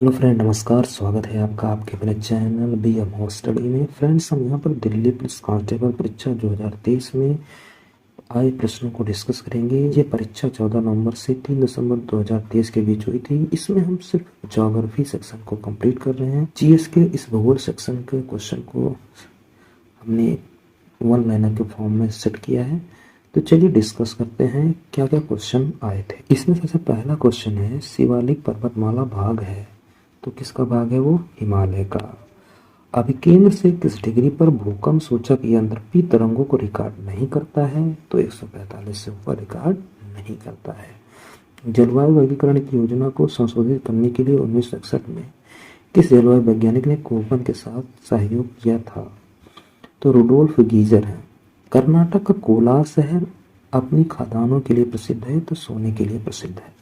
Hello friend, नमस्कार। स्वागत है आपका आपके अपने चैनल बी एम हो स्टडी में। फ्रेंड्स, हम यहाँ पर दिल्ली पुलिस कांस्टेबल परीक्षा 2023 में आए प्रश्नों को डिस्कस करेंगे। ये परीक्षा 14 नवंबर से 3 दिसंबर 2023 के बीच हुई थी। इसमें हम सिर्फ ज्योग्राफी सेक्शन को कंप्लीट कर रहे हैं। जीएस के इस भूगोल सेक्शन के क्वेश्चन को हमने वन लाइनर के फॉर्म में सेट किया है। तो चलिए डिस्कस करते हैं क्या क्या क्वेश्चन आए थे। इसमें सबसे पहला क्वेश्चन है, शिवालिक पर्वतमाला भाग है तो किसका भाग है? वो हिमालय का। अभिकेंद्र से किस डिग्री पर भूकंप सूचक यंत्र पी तरंगों को रिकॉर्ड नहीं करता है? तो 145 से ऊपर रिकॉर्ड नहीं करता है। जलवायु वर्गीकरण की योजना को संशोधित करने के लिए 1961 में किस जलवायु वैज्ञानिक ने कोपन के साथ सहयोग किया था? तो रुडोल्फ गीजर है। कर्नाटक का कोलार शहर अपनी खदानों के लिए प्रसिद्ध है तो सोने के लिए प्रसिद्ध है।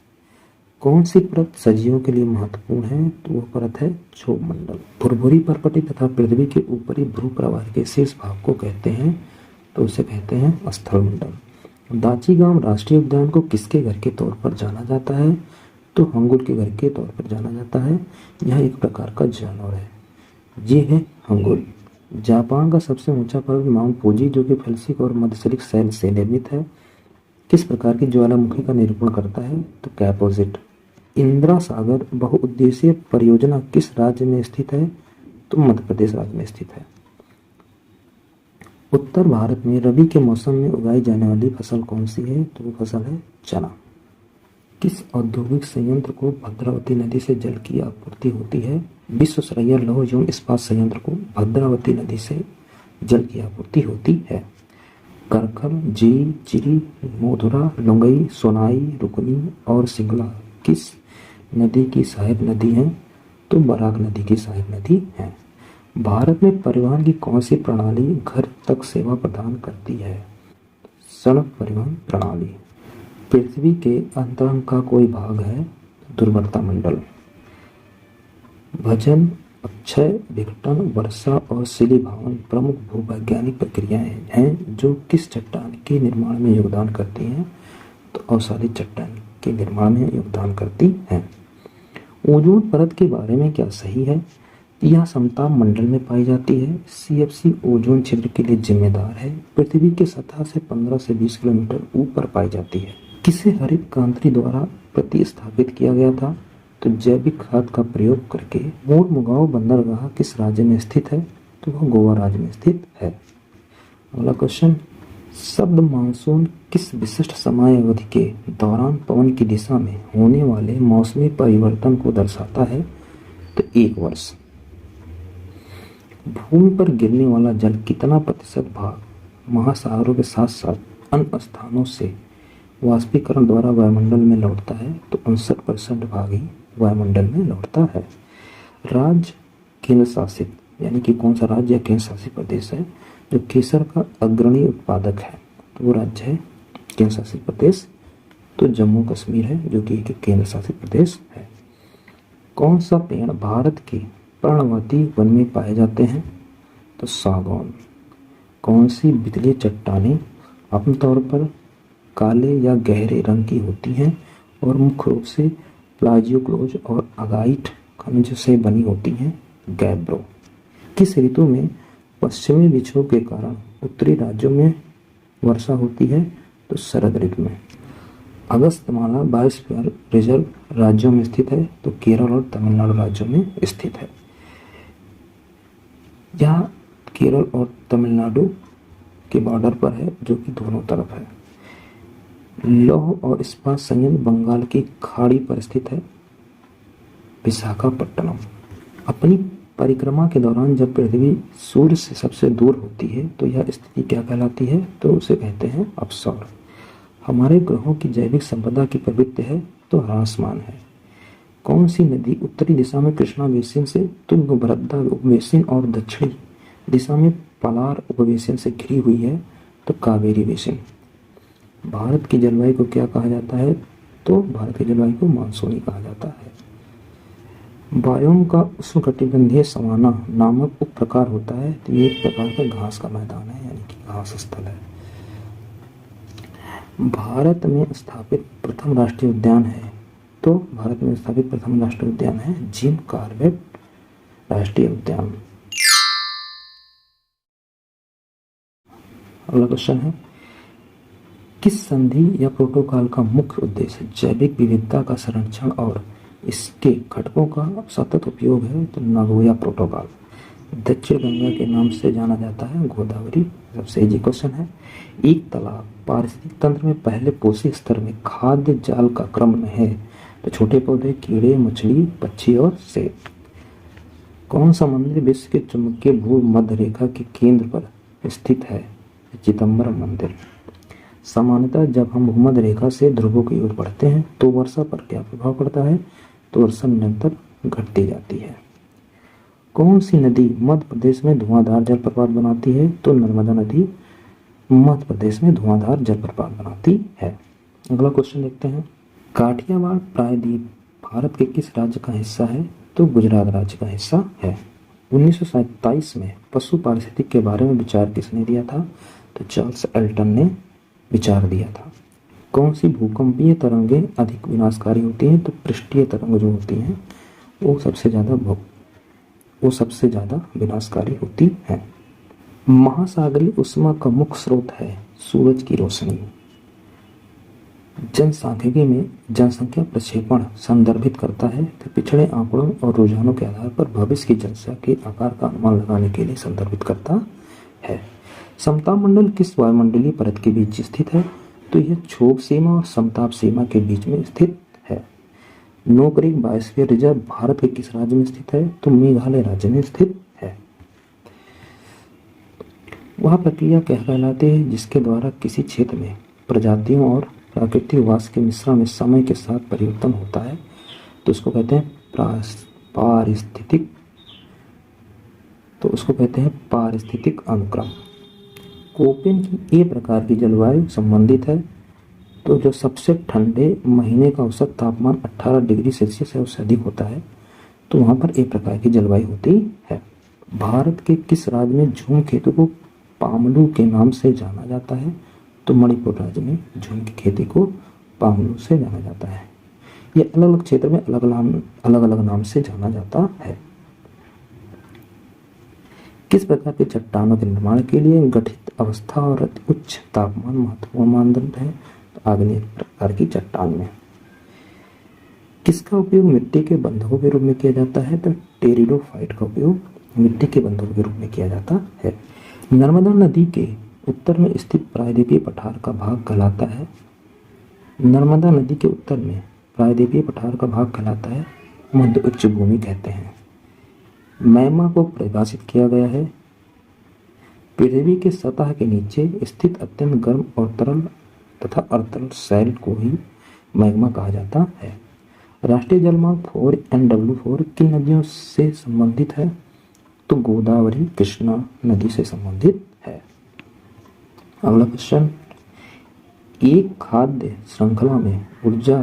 कौन सी परत सजीवों के लिए महत्वपूर्ण है? तो वो परत है क्षोभ मंडल। भुरभुरी परपटी तथा पृथ्वी के ऊपरी ध्रुव प्रवाह के शेष भाग को कहते हैं? तो उसे कहते हैं स्थल मंडल। दाची गांव राष्ट्रीय उद्यान को किसके घर के तौर पर जाना जाता है? तो हंगुल के घर के तौर पर जाना जाता है। यह एक प्रकार का जानवर है। ये है हंगुल। जापान का सबसे ऊंचा पर्वत माउंट फूजी, जो कि फेल्सिक और मध्यशरीक शैल से निर्मित है, किस प्रकार की ज्वालामुखी का निरूपण करता है? तो कैपोजिट। इंदिरा सागर बहुउद्देशीय परियोजना किस राज्य में स्थित है? तो मध्य प्रदेश राज्य में स्थित है। उत्तर भारत में रबी के मौसम में उगाई जाने वाली फसल कौन सी है? तो वो फसल है चना। किस औद्योगिक संयंत्र को भद्रावती नदी से जल की आपूर्ति होती है? विश्वेश्वरैया लौह एवं इस्पात संयंत्र को भद्रावती नदी से जल की आपूर्ति होती है। करखल, जी, चिरी, मोधुरा, लुंगई, सोनाई, रुकनी और सिंगला किस नदी की सहायक नदी हैं? तो बराक नदी की सहायक नदी है। भारत में परिवहन की कौन सी प्रणाली घर तक सेवा प्रदान करती है? सड़क परिवहन प्रणाली। पृथ्वी के अंतरंग का कोई भाग है? दुर्वार्ता मंडल। भजन, अक्षय, विघटन, वर्षा और शिलीभावन प्रमुख भूवैज्ञानिक प्रक्रियाएं हैं जो किस चट्टान के निर्माण में योगदान करती हैं? तो अवसादी चट्टान के निर्माण में योगदान करती हैं। ओजोन परत के बारे में क्या सही है? यह समताप मंडल में पाई जाती है। सीएफसी ओजोन छिद्र के लिए जिम्मेदार है। पृथ्वी की सतह से 15 से 20 किलोमीटर ऊपर पाई जाती है। किसे हरित क्रांति द्वारा प्रतिस्थापित किया गया था? तो जैविक खाद का प्रयोग करके। मोरमुगांव बंदरगाह किस राज्य में स्थित है? तो वह गोवा राज्य में स्थित है। अगला क्वेश्चन, शब्द मानसून किस विशिष्ट समय अवधि के दौरान पवन की दिशा में होने वाले मौसमी परिवर्तन को दर्शाता है? तो 1 वर्ष। भूमि पर गिरने वाला जल कितना प्रतिशत भाग महासागरों के साथ साथ अन्य स्थानों से वाष्पीकरण द्वारा वायुमंडल में लौटता है? तो 59% भाग ही वायुमंडल में लौटता है। राज्य केंद्र शासित यानी कि कौन सा राज्य या केंद्र शासित प्रदेश है जो केसर का अग्रणी उत्पादक है? तो वो राज्य है केंद्र शासित प्रदेश। तो जम्मू कश्मीर है जो कि एक केंद्र शासित प्रदेश है। कौन सा पेड़ भारत के पर्णवती वन में पाए जाते हैं? तो सागौन। कौन सी बिजली चट्टानें आमतौर पर काले या गहरे रंग की होती हैं और मुख्य रूप से प्लाजियोक्लोज और अगाइट खनिज से बनी होती हैं? गैब्रो। किस ऋतु में पश्चिमी विक्षोभ के कारण उत्तरी राज्यों में वर्षा होती है? तो शरद ऋतु में। अगस्त्यमाला बायोस्फीयर रिजर्व राज्यों में स्थित है? तो केरल और तमिलनाडु राज्यों में स्थित है। यह केरल और तमिलनाडु के बॉर्डर पर है जो कि दोनों तरफ है। लौह और इस्पात संयंत्र बंगाल की खाड़ी पर स्थित है? विशाखापट्टनम। अपनी परिक्रमा के दौरान जब पृथ्वी सूर्य से सबसे दूर होती है तो यह स्थिति क्या कहलाती है? तो उसे कहते हैं अपसौर। हमारे ग्रहों की जैविक संपदा की प्रवृत्ति है? तो ह्रासमान है। कौन सी नदी उत्तरी दिशा में कृष्णा बेसिन से तुंगभद्रा उपबेसिन और दक्षिणी दिशा में पलार उपबेसिन से घिरी हुई है? तो कावेरी बेसिन। भारत की जलवायु को क्या कहा जाता है? तो भारत की जलवायु को मानसूनी कहा जाता है। बायोम का उष्णकटिबंधीय सवाना नामक उप प्रकार होता है? तो ये एक प्रकार का घास का मैदान है यानी कि घास स्थल है। भारत में स्थापित प्रथम राष्ट्रीय उद्यान है तो भारत में स्थापित प्रथम राष्ट्रीय उद्यान है जिम कॉर्बेट राष्ट्रीय उद्यान। अगला क्वेश्चन है, किस संधि या प्रोटोकॉल का मुख्य उद्देश्य जैविक विविधता का संरक्षण और इसके घटकों का सतत उपयोग है? तो नागोया प्रोटोकॉल। दक्षिण गंगा के नाम से जाना जाता है गोदावरी। सबसे इजी क्वेश्चन है, एक तालाब पारिस्थितिक तंत्र में पहले पोषक स्तर में खाद्य जाल का क्रम में है? तो छोटे पौधे, कीड़े, मछली, पक्षी और सेब। कौन सा मंदिर विश्व के चुंबकीय भूमध्य रेखा के केंद्र पर स्थित है? चिदम्बरम मंदिर। सामान्यतः जब हम भूमध्य रेखा से ध्रुवों की ओर बढ़ते हैं तो वर्षा पर क्या प्रभाव पड़ता है? तो वर्षा निरंतर घटती जाती है। कौन सी नदी मध्य प्रदेश में धुआंधार जलप्रपात बनाती है? तो नर्मदा नदी मध्य प्रदेश में धुआंधार जलप्रपात बनाती है। अगला क्वेश्चन देखते हैं, काठियावाड़ प्रायद्वीप भारत के किस राज्य का हिस्सा है? तो गुजरात राज्य का हिस्सा है। 1927 में पशु पारिस्थितिक के बारे में विचार किसने दिया था? तो चार्ल्स एल्टन ने विचार दिया था। कौन सी भूकंपीय तरंगें अधिक विनाशकारी होती हैं? तो पृष्ठीय तरंग जो होती हैं वो सबसे ज़्यादा विनाशकारी होती हैं। महासागरीय उष्मा का मुख्य स्रोत है सूरज की रोशनी। जनसांख्यिकी में जनसंख्या प्रक्षेपण संदर्भित करता है तो पिछड़े आंकड़ों और रुझानों के आधार पर भविष्य की जनसंख्या के आकार का अनुमान लगाने के लिए संदर्भित करता है। समताप मंडल किस वायुमंडलीय परत के बीच स्थित है? तो यह क्षोभ सीमा और समताप सीमा के बीच में स्थित है। नोकरेक बायोस्फीयर रिजर्व भारत के किस राज्य में स्थित है? तो मेघालय राज्य में स्थित है। वह प्रक्रिया क्या कहलाती है जिसके द्वारा किसी क्षेत्र में प्रजातियों और प्राकृतिक वास के मिश्रण में समय के साथ परिवर्तन होता है? तो उसको कहते हैं पारिस्थितिक अनुक्रम। कोपेन की ए प्रकार की जलवायु संबंधित है? तो जो सबसे ठंडे महीने का औसत तापमान 18 डिग्री सेल्सियस है उससे अधिक होता है तो वहाँ पर ए प्रकार की जलवायु होती है। भारत के किस राज्य में झूम खेती को पामलू के नाम से जाना जाता है? तो मणिपुर राज्य में झूम की खेती को पामलू से जाना जाता है। ये अलग अलग क्षेत्र में अलग अलग नाम से जाना जाता है। किस प्रकार के चट्टानों के निर्माण के लिए गठित अवस्था और अति उच्च तापमान महत्वपूर्ण मानदंड है? तो आग्नेय प्रकार की चट्टान में। किसका उपयोग मिट्टी के बंधकों के रूप में किया जाता है? तो टेरिडोफाइट का उपयोग मिट्टी के बंधकों के रूप में किया जाता है। नर्मदा नदी के उत्तर में स्थित प्रायद्वीपीय पठार का भाग कहलाता है? नर्मदा नदी के उत्तर में प्रायद्वीपीय पठार का भाग कहलाता है मध्य उच्च भूमि कहते हैं। मैग्मा को परिभाषित किया गया है? पृथ्वी के सतह के नीचे स्थित अत्यंत गर्म और तरल तथा अर्धतरल शैल को ही मैग्मा कहा जाता है। राष्ट्रीय जलमार्ग 4 NW4 किन नदियों से संबंधित है? तो गोदावरी कृष्णा नदी से संबंधित है। अगला क्वेश्चन, एक खाद्य श्रृंखला में ऊर्जा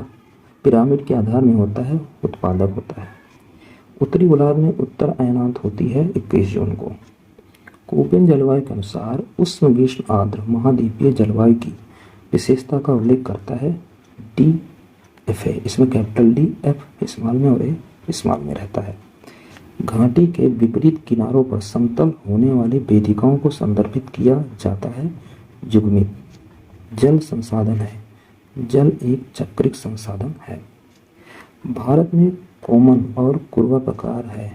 पिरामिड के आधार में होता है, उत्पादक होता है। उत्तरी गोलार्ध में उत्तर अयनांत होती है 21 जून को। कोपेन जलवायु के अनुसार उष्ण ग्रीष्म आर्द्र महाद्वीपीय जलवायु की विशेषता का उल्लेख करता है DFA। इसमें कैपिटल D F स्मॉल में और A स्मॉल में रहता है। घाटी के विपरीत किनारों पर समतल होने वाली वेदिकाओं को संदर्भित किया जाता है युग्मित। जल संसाधन है, जल एक चक्रिक संसाधन है। भारत में कॉमन और कुरवा प्रकार है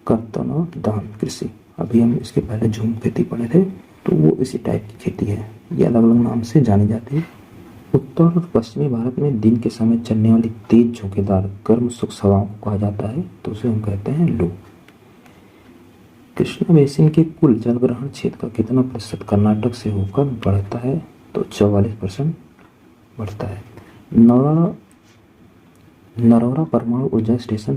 कर्तन और दान कृषि। अभी हम इसके पहले झूम खेती पढ़े थे तो वो इसी टाइप की खेती है। ये अलग अलग नाम से जानी जाती है। उत्तर और पश्चिमी भारत में दिन के समय चलने वाली तेज झोंकेदार गर्म शुष्क हवाओं को कहा जाता है तो उसे हम कहते हैं लू। कृष्णा बेसिन के कुल जलग्रहण क्षेत्र का कितना प्रतिशत कर्नाटक से होकर बढ़ता है? तो 44% बढ़ता है। नरौरा परमाणु ऊर्जा स्टेशन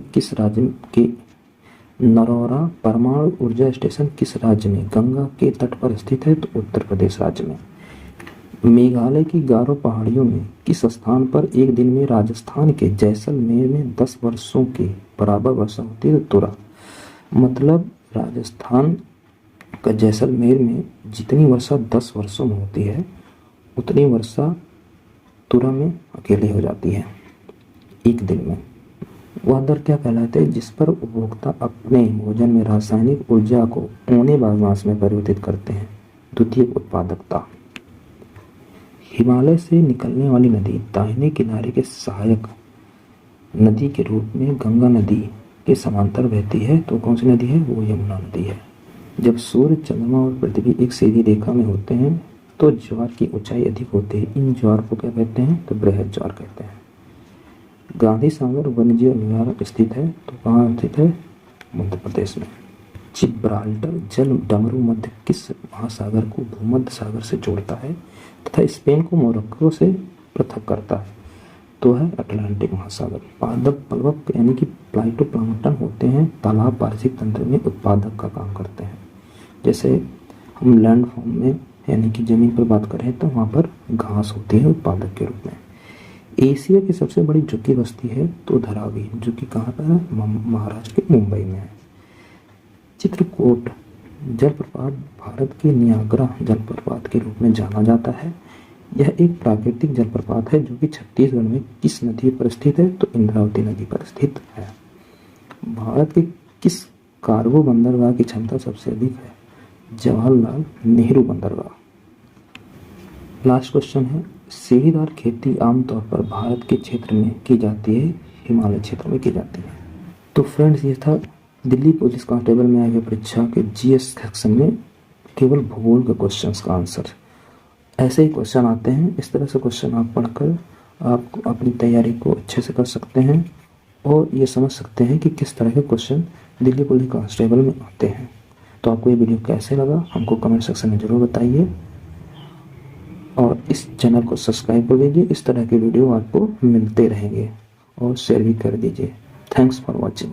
किस राज्य में गंगा के तट पर स्थित है? तो उत्तर प्रदेश राज्य में। मेघालय की गारो पहाड़ियों में किस स्थान पर एक दिन में राजस्थान के जैसलमेर में 10 वर्षों के बराबर वर्षा होती है? तो तुरा। मतलब राजस्थान का जैसलमेर में जितनी वर्षा 10 वर्षों में होती है उतनी वर्षा तुरा में अकेली हो जाती है। एक दिन में। वह दर क्या कहलाते हैं? जिस पर उपभोक्ता अपने भोजन में रासायनिक ऊर्जा को औने बायोमास में परिवर्तित करते हैं। द्वितीयक उत्पादकता। हिमालय से निकलने वाली नदी दाहिने किनारे के सहायक नदी के रूप में गंगा नदी के समांतर बहती है। तो कौन सी नदी है? वो यमुना नदी है। जब सूर्य, चंद्रमा और पृथ्वी एक सीधी रेखा में होते हैं तो ज्वार की ऊंचाई अधिक होती है। इन ज्वार को क्या कहते हैं? तो बृहद ज्वार कहते हैं। गांधी सागर वन्यजीव अभयारण्य स्थित है। तो कहाँ स्थित है? मध्य प्रदेश में। जिब्राल्टर जल डमरू मध्य किस महासागर को भूमध्य सागर से जोड़ता है तथा स्पेन को मोरक्को से पृथक करता है? तो है अटलांटिक महासागर। पादप प्लवक यानी कि प्लाइटोप्लांक्टन होते हैं, तालाब पारिस्थितिक तंत्र में उत्पादक का काम करते हैं। जैसे हम लैंड फॉर्म में यानी कि जमीन पर बात करें तो वहाँ पर घास होती है उत्पादक के रूप में। एशिया की सबसे बड़ी झुग्गी बस्ती है तो धरावी, जो कि कहाँ पर है? महाराष्ट्र के मुंबई में है। चित्रकूट जलप्रपात भारत के नियाग्रा जलप्रपात के रूप में जाना जाता है। यह एक प्राकृतिक जलप्रपात है जो कि छत्तीसगढ़ में किस नदी पर स्थित है? तो इंद्रावती नदी पर स्थित है। भारत के किस कार्गो बंदरगाह की क्षमता सबसे अधिक है? जवाहरलाल नेहरू बंदरगाह। लास्ट क्वेश्चन है, सीढ़ीदार खेती आमतौर पर भारत के क्षेत्र में की जाती है, हिमालय क्षेत्र में की जाती है। तो फ्रेंड्स, ये था दिल्ली पुलिस कांस्टेबल में आई हुई परीक्षा के जीएस सेक्शन में केवल भूगोल के क्वेश्चंस का आंसर। ऐसे ही क्वेश्चन आते हैं। इस तरह से क्वेश्चन आप पढ़कर आप अपनी तैयारी को अच्छे से कर सकते हैं और ये समझ सकते हैं कि किस तरह के क्वेश्चन दिल्ली पुलिस कांस्टेबल में आते हैं। तो आपको ये वीडियो कैसे लगा हमको कमेंट सेक्शन में ज़रूर बताइए और इस चैनल को सब्सक्राइब कर लीजिए। इस तरह के वीडियो आपको मिलते रहेंगे और शेयर भी कर दीजिए। Thanks for watching.